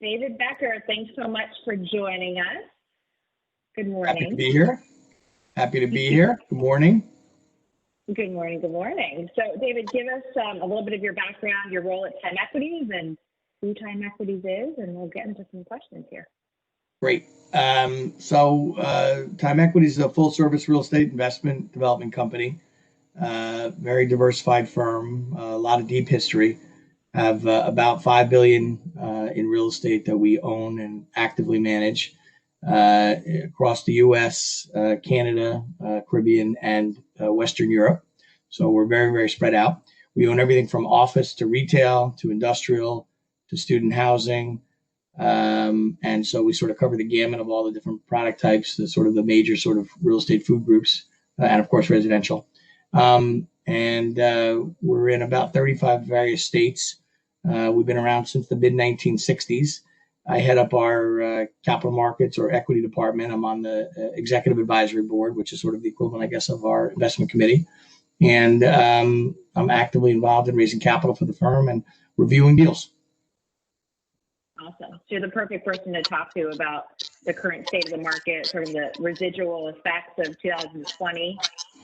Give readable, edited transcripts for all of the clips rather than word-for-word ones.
David Becker, thanks so much for joining us. Good morning. Happy to be here. Happy to be here. Good morning. Good morning. Good morning. So, David, give us a little bit of your background, your role at Time Equities, and who Time Equities is, and we'll get into some questions here. Great. Time Equities is a full-service real estate investment development company. Very diversified firm, a lot of deep history. Have about $5 billion in real estate that we own and actively manage across the U.S., Canada, Caribbean, and Western Europe. So we're very, very spread out. We own everything from office to retail to industrial to student housing. And so we sort of cover the gamut of all the different product types, the major sort of real estate food groups, and of course, residential. We're in about 35 various states. We've been around since the mid-1960s. I head up our capital markets or equity department. I'm on the executive advisory board, which is sort of the equivalent, I guess, of our investment committee. And I'm actively involved in raising capital for the firm and reviewing deals. Awesome. So you're the perfect person to talk to about the current state of the market, sort of the residual effects of 2020,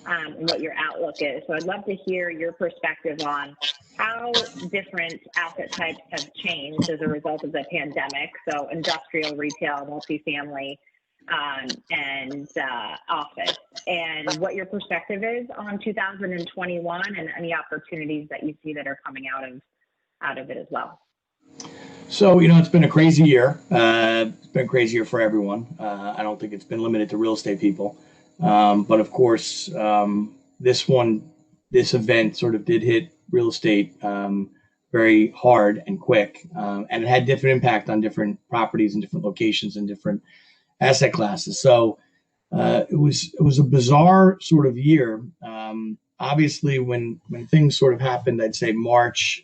and what your outlook is. So I'd love to hear your perspective on how different asset types have changed as a result of the pandemic. So industrial, retail, multifamily, and office, and what your perspective is on 2021 and any opportunities that you see that are coming out of it as well. So, it's been a crazy year. It's been a crazy year for everyone. I don't think it's been limited to real estate people. But of course, this event sort of did hit real estate very hard and quick. And it had different impact on different properties and different locations and different asset classes. So it was a bizarre sort of year. Obviously, when things sort of happened, I'd say March,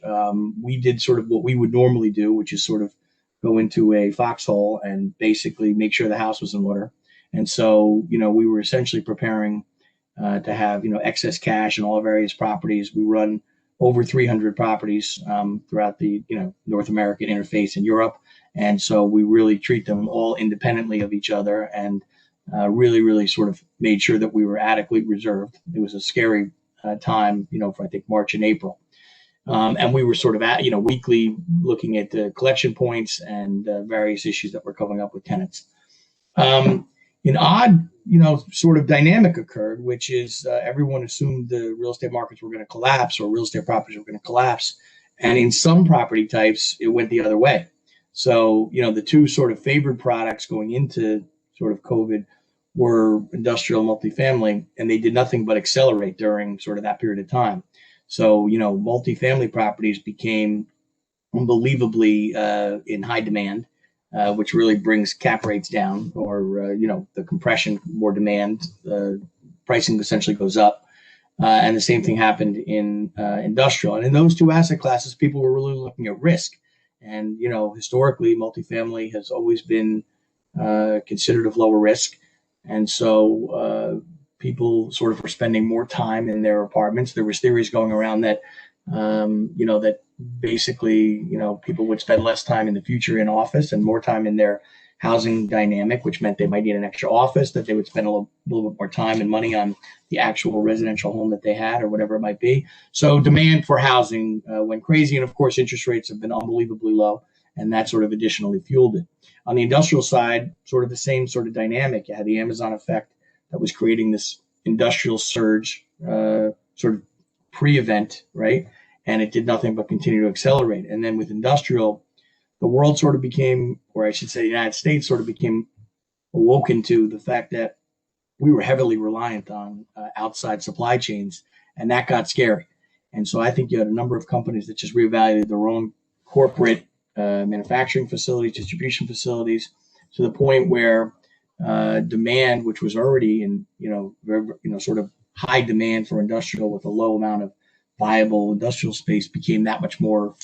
we did sort of what we would normally do, which is sort of go into a foxhole and basically make sure the house was in order. And so, we were essentially preparing to have, excess cash in all various properties. We run over 300 properties throughout the, North American interface in Europe. And so we really treat them all independently of each other and really, really sort of made sure that we were adequately reserved. It was a scary time, for I think March and April. And we were sort of at, weekly looking at the collection points and various issues that were coming up with tenants. An odd, sort of dynamic occurred, which is everyone assumed the real estate markets were going to collapse or real estate properties were going to collapse. And in some property types, it went the other way. So, the two sort of favored products going into sort of COVID were industrial multifamily, and they did nothing but accelerate during sort of that period of time. So, multifamily properties became unbelievably in high demand, which really brings cap rates down, or, the compression, more demand, pricing essentially goes up. And the same thing happened in industrial. And in those two asset classes, people were really looking at risk. And, historically, multifamily has always been considered of lower risk. And so people sort of were spending more time in their apartments. There was theories going around that, that basically, people would spend less time in the future in office and more time in their housing dynamic, which meant they might need an extra office, that they would spend a little bit more time and money on the actual residential home that they had or whatever it might be. So demand for housing went crazy. And of course, interest rates have been unbelievably low, and that sort of additionally fueled it. On the industrial side, sort of the same sort of dynamic. You had the Amazon effect that was creating this industrial surge, sort of pre-event, right? And it did nothing but continue to accelerate. And then with industrial, the world sort of became, or I should say the United States sort of became awoken to the fact that we were heavily reliant on outside supply chains, and that got scary. And so I think you had a number of companies that just reevaluated their own corporate manufacturing facilities, distribution facilities, to the point where demand, which was already in, sort of high demand for industrial with a low amount of viable industrial space, became that much more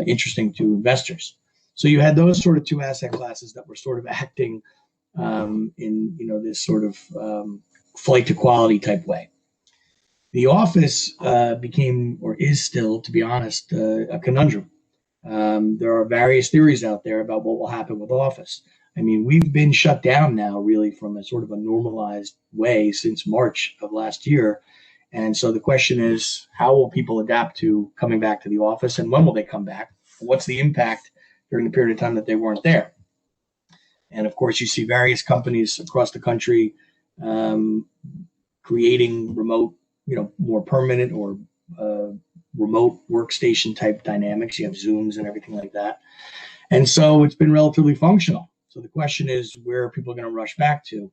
interesting to investors. So you had those sort of two asset classes that were sort of acting in, this sort of flight to quality type way. The office became, or is still, to be honest, a conundrum. There are various theories out there about what will happen with office. I mean, we've been shut down now really from a sort of a normalized way since March of last year. And so the question is, how will people adapt to coming back to the office, and when will they come back? What's the impact during the period of time that they weren't there? And of course, you see various companies across the country um, creating remote, more permanent or remote workstation type dynamics. You have Zooms and everything like that. And so it's been relatively functional. So the question is, where are people going to rush back to?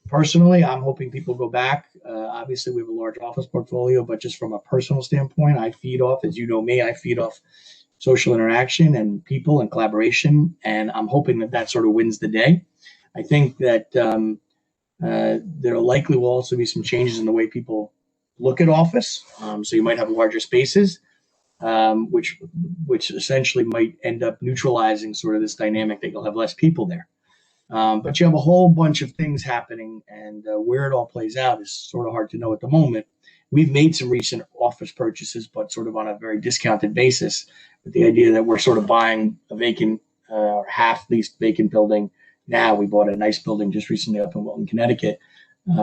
Personally, I'm hoping people go back. Obviously, we have a large office portfolio, but just from a personal standpoint, I feed off, as you know me, I feed off social interaction and people and collaboration. And I'm hoping that that sort of wins the day. I think that there likely will also be some changes in the way people look at office. So you might have larger spaces, which essentially might end up neutralizing sort of this dynamic that you'll have less people there. But you have a whole bunch of things happening, and where it all plays out is sort of hard to know at the moment. We've made some recent office purchases, but sort of on a very discounted basis, with the idea that we're sort of buying a vacant or half leased vacant building. Now we bought a nice building just recently up in Wilton, Connecticut,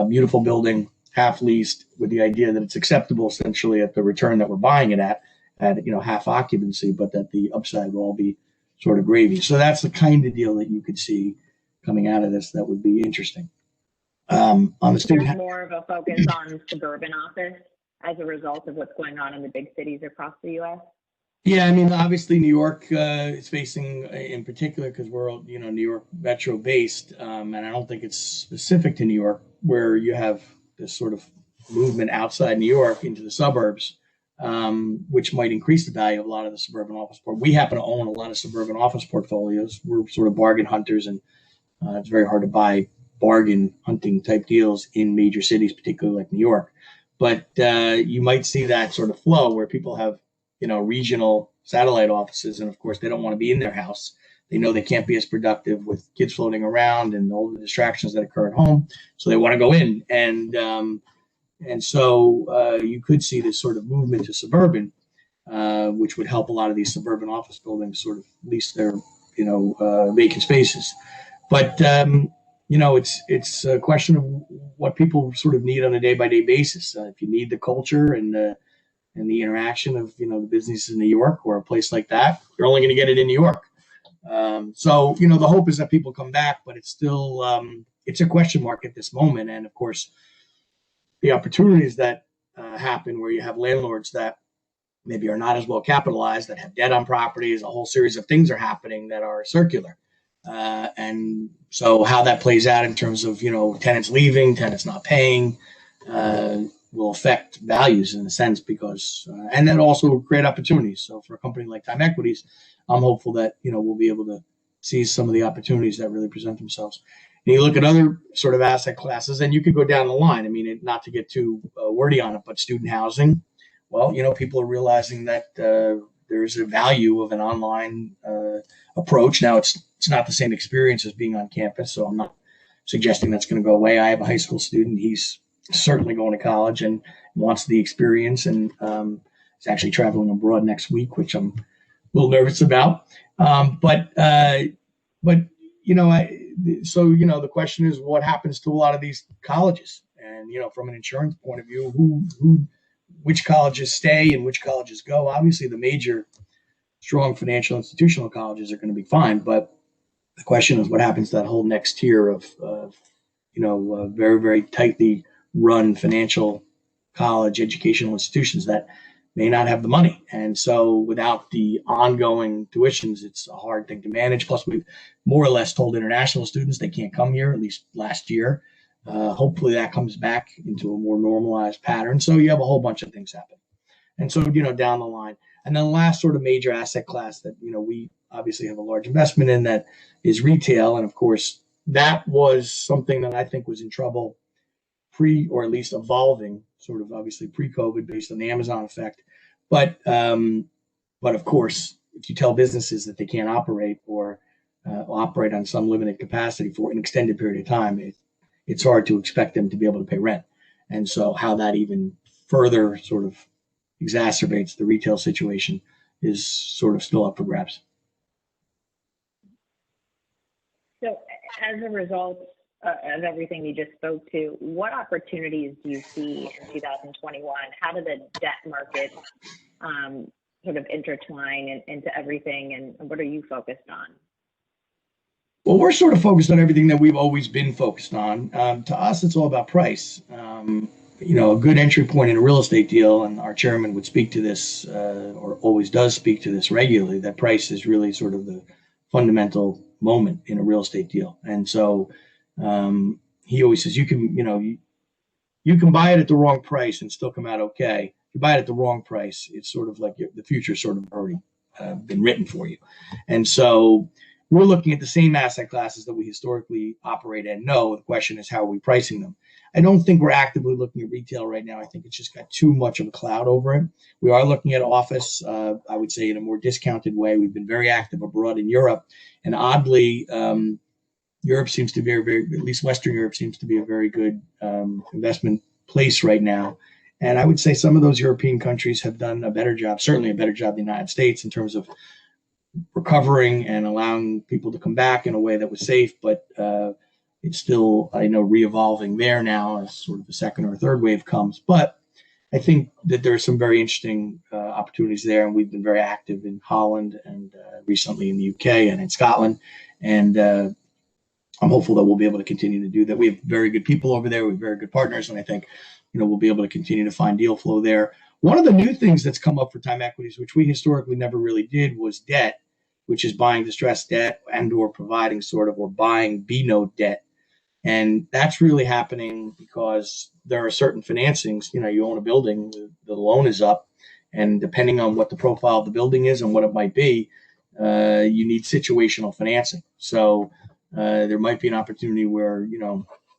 beautiful building, half leased, with the idea that it's acceptable essentially at the return that we're buying it at half occupancy, but that the upside will all be sort of gravy. So that's the kind of deal that you could see coming out of this that would be interesting. On the student, there's more of a focus on suburban office as a result of what's going on in the big cities across the U.S. Yeah, I mean, obviously New York is facing, in particular, because we're New York metro based, and I don't think it's specific to New York, where you have this sort of movement outside New York into the suburbs, which might increase the value of a lot of the suburban office. We happen to own a lot of suburban office portfolios. We're sort of bargain hunters, and it's very hard to buy bargain hunting type deals in major cities, particularly like New York. But you might see that sort of flow where people have regional satellite offices, and of course they don't want to be in their house. They know they can't be as productive with kids floating around and all the distractions that occur at home, so they want to go in, and so you could see this sort of movement to suburban, which would help a lot of these suburban office buildings sort of lease their vacant spaces. But it's a question of what people sort of need on a day-by-day basis. If you need the culture and the interaction of the businesses in New York or a place like that, you're only going to get it in New York. So the hope is that people come back, but it's still it's a question mark at this moment. And of course, the opportunities that happen where you have landlords that maybe are not as well capitalized, that have debt on properties, a whole series of things are happening that are circular. And so how that plays out in terms of tenants leaving, tenants not paying, will affect values in a sense, because and then also create opportunities. So for a company like Time Equities, I'm hopeful that we'll be able to seize some of the opportunities that really present themselves. And you look at other sort of asset classes, and you could go down the line. I mean, not to get too wordy on it, but student housing. Well, people are realizing that there's a value of an online approach. Now, it's not the same experience as being on campus, so I'm not suggesting that's going to go away. I have a high school student. He's certainly going to college and wants the experience, and is actually traveling abroad next week, which I'm a little nervous about. So the question is, what happens to a lot of these colleges? And from an insurance point of view, which colleges stay and which colleges go? Obviously, the major, strong financial institutional colleges are going to be fine, but the question is, what happens to that whole next tier of very, very tightly run financial college educational institutions that may not have the money. And so without the ongoing tuitions, it's a hard thing to manage. Plus, we've more or less told international students they can't come here, at least last year. Hopefully that comes back into a more normalized pattern. So you have a whole bunch of things happening. And so, down the line. And then the last sort of major asset class that, we obviously have a large investment in, that is retail. And of course, that was something that I think was in trouble or at least evolving sort of obviously pre-COVID based on the Amazon effect. But of course, if you tell businesses that they can't operate or operate on some limited capacity for an extended period of time, it's hard to expect them to be able to pay rent. And so how that even further sort of exacerbates the retail situation is sort of still up for grabs. So as a result of everything you just spoke to, what opportunities do you see in 2021? How do the debt markets sort of intertwine into everything, and what are you focused on? Well, we're sort of focused on everything that we've always been focused on. To us, it's all about price. A good entry point in a real estate deal, and our chairman would speak to this, or always does speak to this regularly, that price is really sort of the fundamental moment in a real estate deal. And so he always says, you can buy it at the wrong price and still come out okay. If you buy it at the wrong price, it's sort of like the future sort of already been written for you. And so we're looking at the same asset classes that we historically operate in. No, the question is, how are we pricing them? I don't think we're actively looking at retail right now. I think it's just got too much of a cloud over it. We are looking at office, I would say, in a more discounted way. We've been very active abroad in Europe. And oddly, Europe seems to be at least Western Europe seems to be a very good investment place right now. And I would say some of those European countries have done a better job, certainly a better job than the United States, in terms of recovering and allowing people to come back in a way that was safe. But it's still, I know, re-evolving there now as sort of a second or third wave comes. But I think that there are some very interesting opportunities there. And we've been very active in Holland and recently in the UK and in Scotland. And I'm hopeful that we'll be able to continue to do that. We have very good people over there. We have very good partners. And I think, we'll be able to continue to find deal flow there. One of the new things that's come up for Time Equities, which we historically never really did, was debt, which is buying distressed debt and or providing or buying B-note debt. And that's really happening because there are certain financings. You own a building, the loan is up, and depending on what the profile of the building is and what it might be, you need situational financing. So there might be an opportunity where,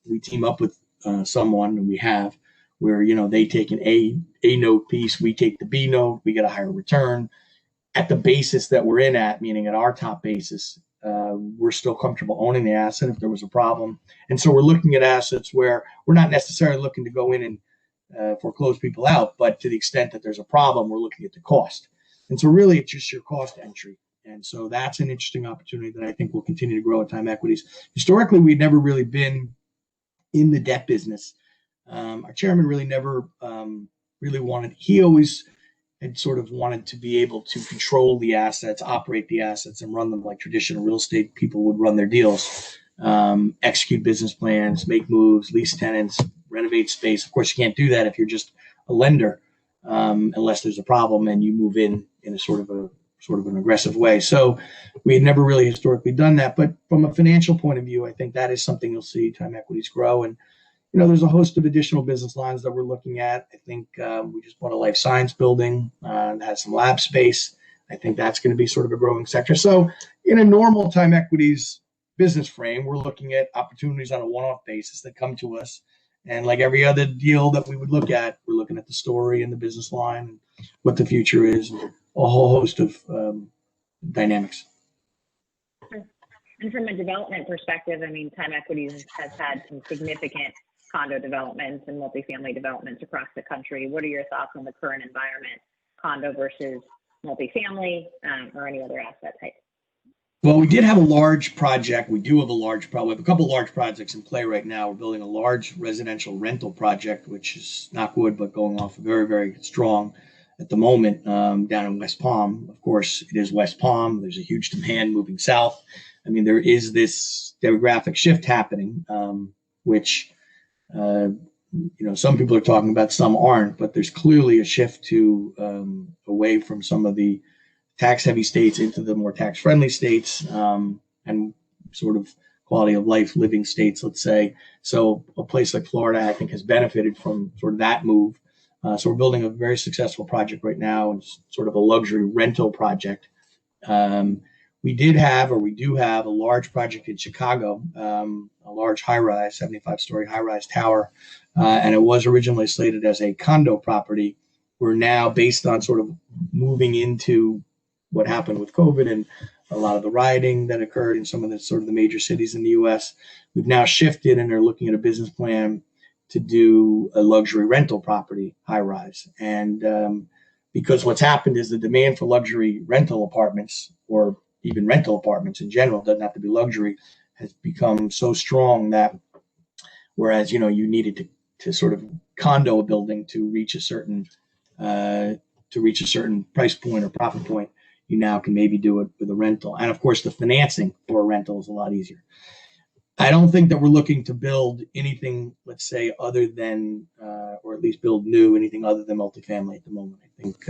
we team up with someone, and we have, where, they take an A note piece, we take the B note, we get a higher return at the basis that we're in at, meaning at our top basis. We're still comfortable owning the asset if there was a problem. And so we're looking at assets where we're not necessarily looking to go in and foreclose people out, but to the extent that there's a problem, we're looking at the cost. And so really it's just your cost entry. And so that's an interesting opportunity that I think will continue to grow at Time Equities. Historically, we'd never really been in the debt business. Our chairman really never really wanted, he always had sort of wanted to be able to control the assets, operate the assets, and run them like traditional real estate people would run their deals, execute business plans, make moves, lease tenants, renovate space. Of course, you can't do that if you're just a lender, unless there's a problem and you move in a sort of an aggressive way. So we had never really historically done that. But from a financial point of view, I think that is something you'll see Time Equities grow. And there's a host of additional business lines that we're looking at. I think we just bought a life science building that has some lab space. I think that's going to be sort of a growing sector. So in a normal Time Equities business frame, we're looking at opportunities on a one-off basis that come to us. And like every other deal that we would look at, we're looking at the story and the business line and what the future is, and a whole host of dynamics. And from a development perspective, Time Equities has had some significant condo developments and multifamily developments across the country. What are your thoughts on the current environment, condo versus multifamily, or any other asset type? Well, we did have a large project. We do have we have a couple large projects in play right now. We're building a large residential rental project, which is knock wood, but going off very, very strong at the moment, down in West Palm. Of course, it is West Palm. There's a huge demand moving south. There is this demographic shift happening, which some people are talking about, some aren't, but there's clearly a shift to away from some of the tax-heavy states into the more tax-friendly states, and sort of quality of life living states, let's say. So a place like Florida, I think, has benefited from sort of that move. So we're building a very successful project right now, and sort of a luxury rental project. We do have a large project in Chicago, a large high-rise, 75-story high-rise tower, and it was originally slated as a condo property. We're now, based on sort of moving into what happened with COVID and a lot of the rioting that occurred in some of the sort of the major cities in the U.S., we've now shifted and are looking at a business plan to do a luxury rental property high-rise. And because what's happened is the demand for luxury rental apartments, or even rental apartments in general, doesn't have to be luxury, has become so strong that whereas, you needed to sort of condo a building to reach a certain price point or profit point, you now can maybe do it with a rental. And of course, the financing for a rental is a lot easier. I don't think that we're looking to build anything, let's say, other than, or at least build new, anything other than multifamily at the moment. I think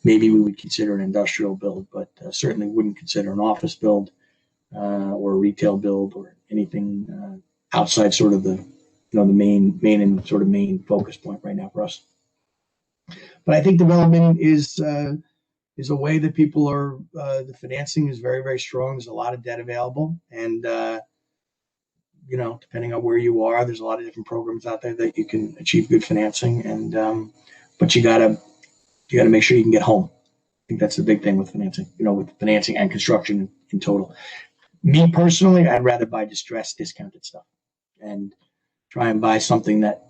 maybe we would consider an industrial build, but certainly wouldn't consider an office build or a retail build or anything outside sort of the main focus point right now for us. But I think development is a way that people are. The financing is very, very strong. There's a lot of debt available, and depending on where you are, there's a lot of different programs out there that you can achieve good financing. And but you gotta make sure you can get home. I think that's the big thing with financing. With financing and construction in total. Me personally, I'd rather buy distressed, discounted stuff, and try and buy something that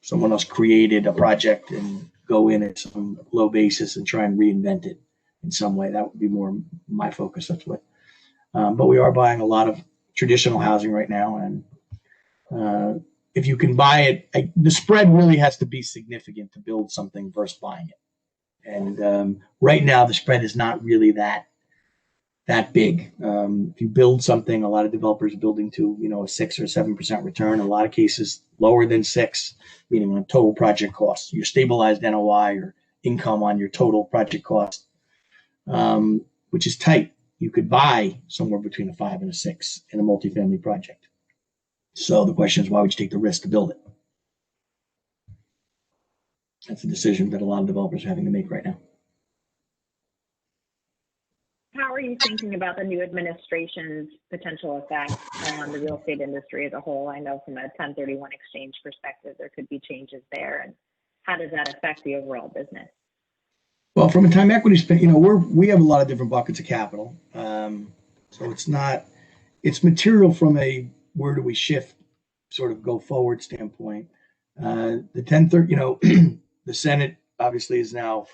someone else created a project and go in at some low basis and try and reinvent it in some way. That would be more my focus. That's what. But we are buying a lot of traditional housing right now, and if you can buy it, the spread really has to be significant to build something versus buying it. And right now, the spread is not really that big. If you build something, a lot of developers are building to a 6 or 7% return. In a lot of cases, lower than 6, meaning on total project costs. Your stabilized NOI or income on your total project cost, which is tight. You could buy somewhere between a 5 and a 6 in a multifamily project. So the question is, why would you take the risk to build it? That's a decision that a lot of developers are having to make right now. How are you thinking about the new administration's potential effect on the real estate industry as a whole? I know from a 1031 exchange perspective, there could be changes there. And how does that affect the overall business? Well, from a time equity standpoint, we have a lot of different buckets of capital. So it's material from a where do we shift sort of go forward standpoint. The 1030, the Senate obviously is now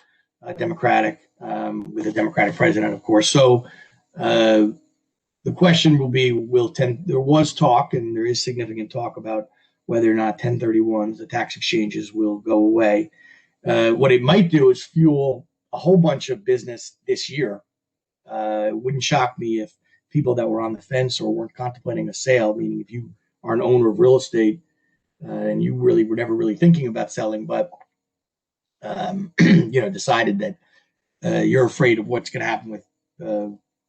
Democratic with a Democratic president, of course. So the question will be, there was talk and there is significant talk about whether or not 1031s, the tax exchanges, will go away. What it might do is fuel a whole bunch of business this year. It wouldn't shock me if people that were on the fence or weren't contemplating a sale, meaning if you are an owner of real estate and you really were never really thinking about selling, but decided that you're afraid of what's going to happen with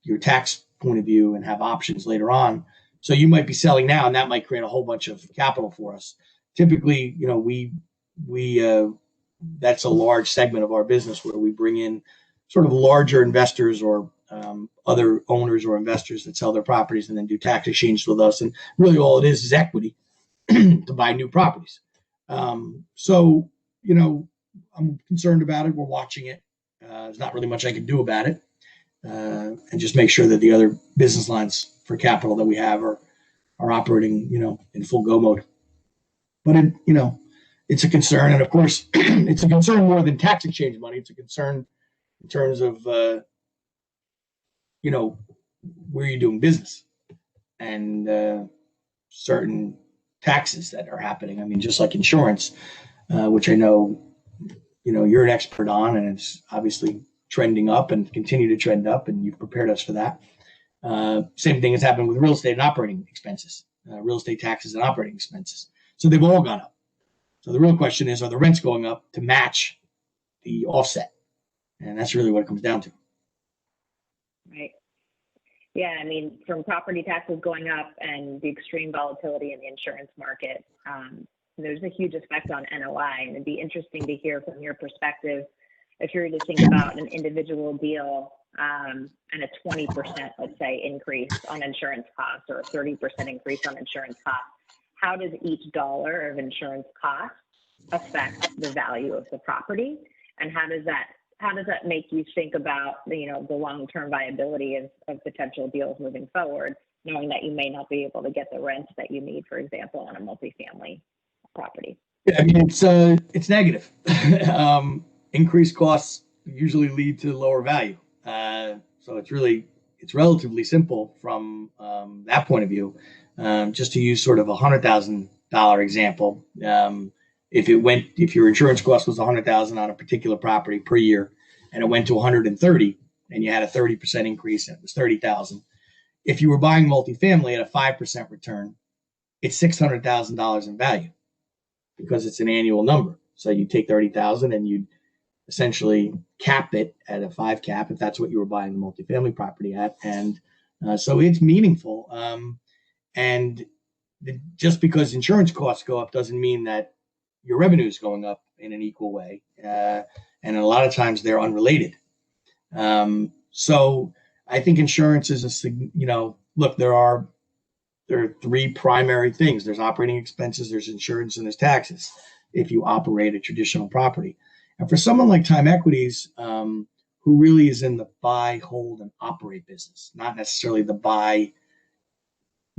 your tax point of view and have options later on. So you might be selling now, and that might create a whole bunch of capital for us. Typically, we that's a large segment of our business where we bring in sort of larger investors or other owners or investors that sell their properties and then do tax exchanges with us. And really all it is equity to buy new properties. So, I'm concerned about it. We're watching it. There's not really much I can do about it. And just make sure that the other business lines for capital that we have are operating, in full go mode. But it's a concern, and of course, it's a concern more than tax exchange money. It's a concern in terms of, where you're doing business and certain taxes that are happening. I mean, just like insurance, which I know, you're an expert on, and it's obviously trending up and continue to trend up, and you've prepared us for that. Same thing has happened with real estate and operating expenses, real estate taxes and operating expenses. So they've all gone up. So the real question is, are the rents going up to match the offset? And that's really what it comes down to. Right. Yeah, I mean, from property taxes going up and the extreme volatility in the insurance market, there's a huge effect on NOI. And it'd be interesting to hear from your perspective, if you were to think about an individual deal and a 20%, let's say, increase on insurance costs or a 30% increase on insurance costs, how does each dollar of insurance cost affect the value of the property? And how does that make you think about the long-term viability of potential deals moving forward, knowing that you may not be able to get the rents that you need, for example, on a multifamily property? Yeah, I mean, it's negative. increased costs usually lead to lower value. So it's relatively simple from that point of view. Just to use sort of $100,000 example, if your insurance cost was $100,000 on a particular property per year, and it went to 130, and you had a 30% increase, and it was 30,000. If you were buying multifamily at a 5% return, it's $600,000 in value because it's an annual number. So you take 30,000 and you essentially cap it at a 5 cap if that's what you were buying the multifamily property at, and so it's meaningful. And just because insurance costs go up doesn't mean that your revenue is going up in an equal way, and a lot of times they're unrelated. So I think insurance is look, there are 3 primary things. There's operating expenses, there's insurance, and there's taxes if you operate a traditional property. And for someone like Time Equities, who really is in the buy, hold, and operate business, not necessarily the buy,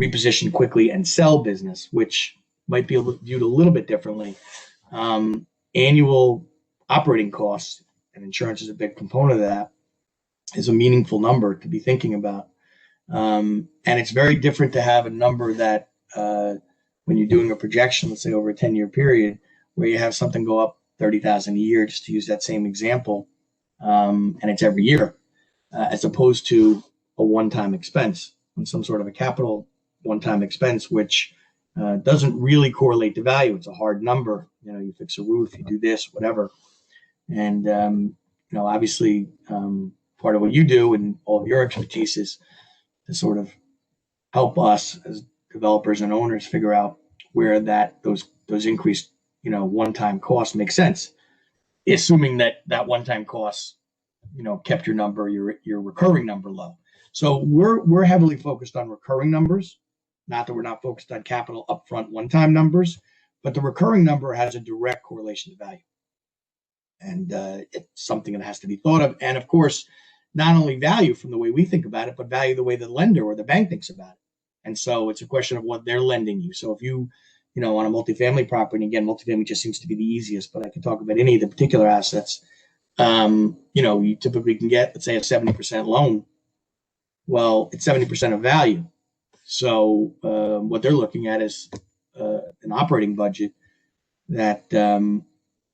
reposition quickly, and sell business, which might be viewed a little bit differently. Annual operating costs, and insurance is a big component of that, is a meaningful number to be thinking about. And it's very different to have a number that when you're doing a projection, let's say over a 10-year period, where you have something go up 30,000 a year, just to use that same example, and it's every year, as opposed to a one-time expense and some sort of a capital one-time expense, which doesn't really correlate to value. It's a hard number. You fix a roof, you do this, whatever. And, obviously, part of what you do and all of your expertise is to sort of help us as developers and owners figure out where those increased, one-time costs make sense, assuming that one-time costs, kept your recurring number low. So we're heavily focused on recurring numbers. Not that we're not focused on capital upfront one-time numbers, but the recurring number has a direct correlation to value. And it's something that has to be thought of. And of course, not only value from the way we think about it, but value the way the lender or the bank thinks about it. And so it's a question of what they're lending you. So if you, on a multifamily property, and again, multifamily just seems to be the easiest, but I can talk about any of the particular assets. You typically can get, let's say, a 70% loan. Well, it's 70% of value. So what they're looking at is an operating budget that, and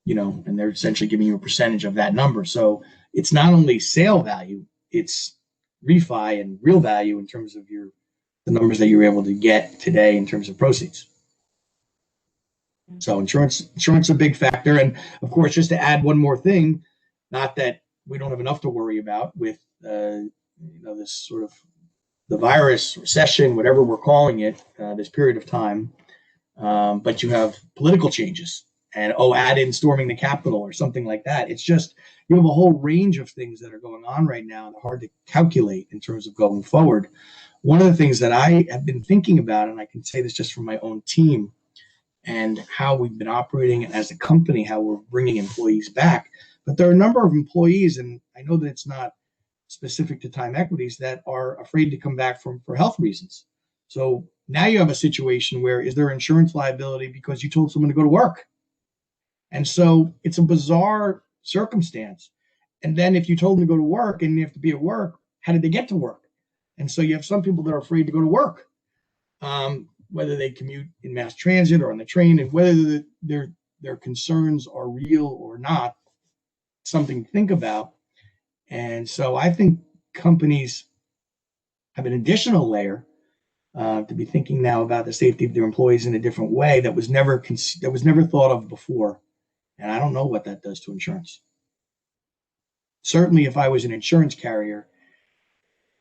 they're essentially giving you a percentage of that number. So it's not only sale value, it's refi and real value in terms of the numbers that you're able to get today in terms of proceeds. So insurance is a big factor. And of course, just to add one more thing, not that we don't have enough to worry about with, this sort of the virus, recession, whatever we're calling it, this period of time. But you have political changes and, add in storming the Capitol or something like that. It's just, you have a whole range of things that are going on right now and hard to calculate in terms of going forward. One of the things that I have been thinking about, and I can say this just from my own team and how we've been operating as a company, how we're bringing employees back. But there are a number of employees, and I know that it's not specific to Time Equities, that are afraid to come back for health reasons. So now you have a situation where, is there insurance liability because you told someone to go to work? And so it's a bizarre circumstance. And then if you told them to go to work and you have to be at work, how did they get to work? And so you have some people that are afraid to go to work, whether they commute in mass transit or on the train, and whether their concerns are real or not, something to think about. And so I think companies have an additional layer to be thinking now about the safety of their employees in a different way that was never thought of before. And I don't know what that does to insurance. Certainly, if I was an insurance carrier,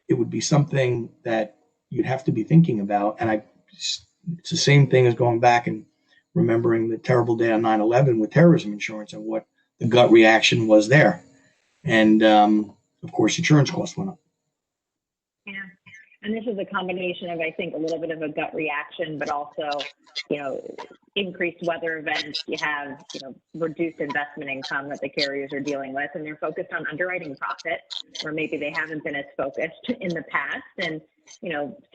it would be something that you'd have to be thinking about. And it's the same thing as going back and remembering the terrible day on 9/11 with terrorism insurance and what the gut reaction was there. And of course, insurance costs went up. Yeah. And this is a combination of, I think, a little bit of a gut reaction, but also, increased weather events. You have, reduced investment income that the carriers are dealing with, and they're focused on underwriting profit, where maybe they haven't been as focused in the past. And,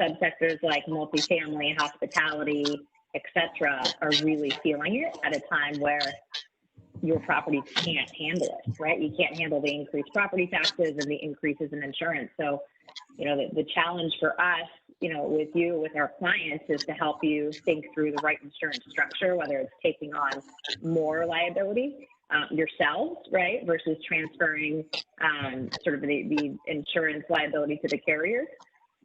subsectors like multifamily, hospitality, et cetera, are really feeling it at a time where your properties can't handle it, right? You can't handle the increased property taxes and the increases in insurance. So, the challenge for us, with you, with our clients, is to help you think through the right insurance structure, whether it's taking on more liability yourselves, right, versus transferring sort of the insurance liability to the carriers,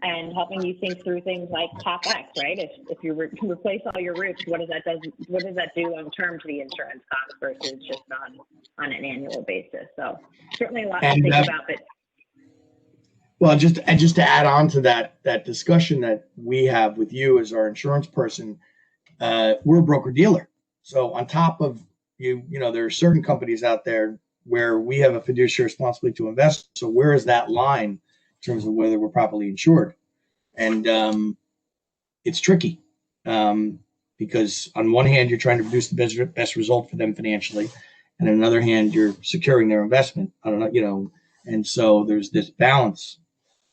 and helping you think through things like CapEx, right? If you replace all your roofs, what does that do long term to the insurance cost versus just on an annual basis? So certainly a lot to think about. But well, just to add on to that discussion that we have with you as our insurance person, we're a broker dealer. So on top of there are certain companies out there where we have a fiduciary responsibility to invest. So where is that line in terms of whether we're properly insured? And it's tricky because on one hand, you're trying to produce the best result for them financially, and on the other hand, you're securing their investment. I don't know, and so there's this balance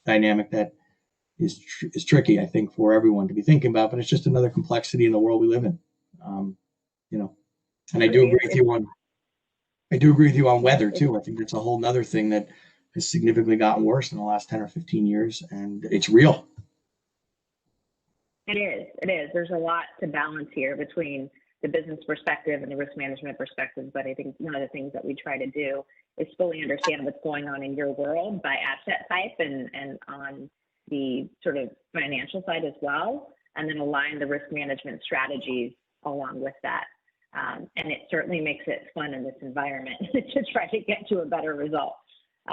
dynamic that is tricky, I think, for everyone to be thinking about. But it's just another complexity in the world we live in, And I do agree with you on weather too. I think that's a whole nother thing that has significantly gotten worse in the last 10 or 15 years, and it's real. It is. There's a lot to balance here between the business perspective and the risk management perspective. But I think one of the things that we try to do is fully understand what's going on in your world by asset type and on the sort of financial side as well, and then align the risk management strategies along with that. And it certainly makes it fun in this environment to try to get to a better result.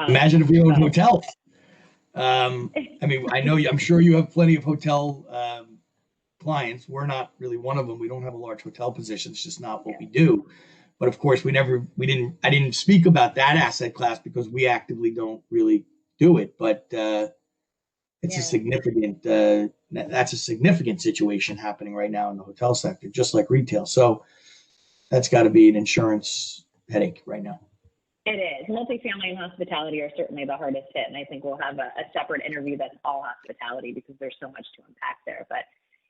Imagine if we owned hotels. I'm sure you have plenty of hotel clients. We're not really one of them. We don't have a large hotel position. It's just not what we do. But of course, I didn't speak about that asset class because we actively don't really do it. But it's a significant, that's a significant situation happening right now in the hotel sector, just like retail. So that's got to be an insurance headache right now. It is. Multifamily and hospitality are certainly the hardest hit, and I think we'll have a separate interview that's all hospitality because there's so much to unpack there. But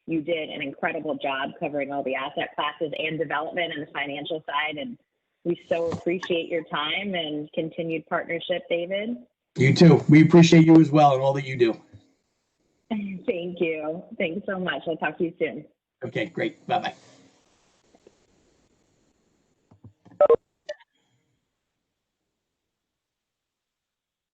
you did an incredible job covering all the asset classes and development and the financial side, and we so appreciate your time and continued partnership, David. You too. We appreciate you as well and all that you do. Thank you. Thanks so much. I'll talk to you soon. Okay, great. Bye-bye.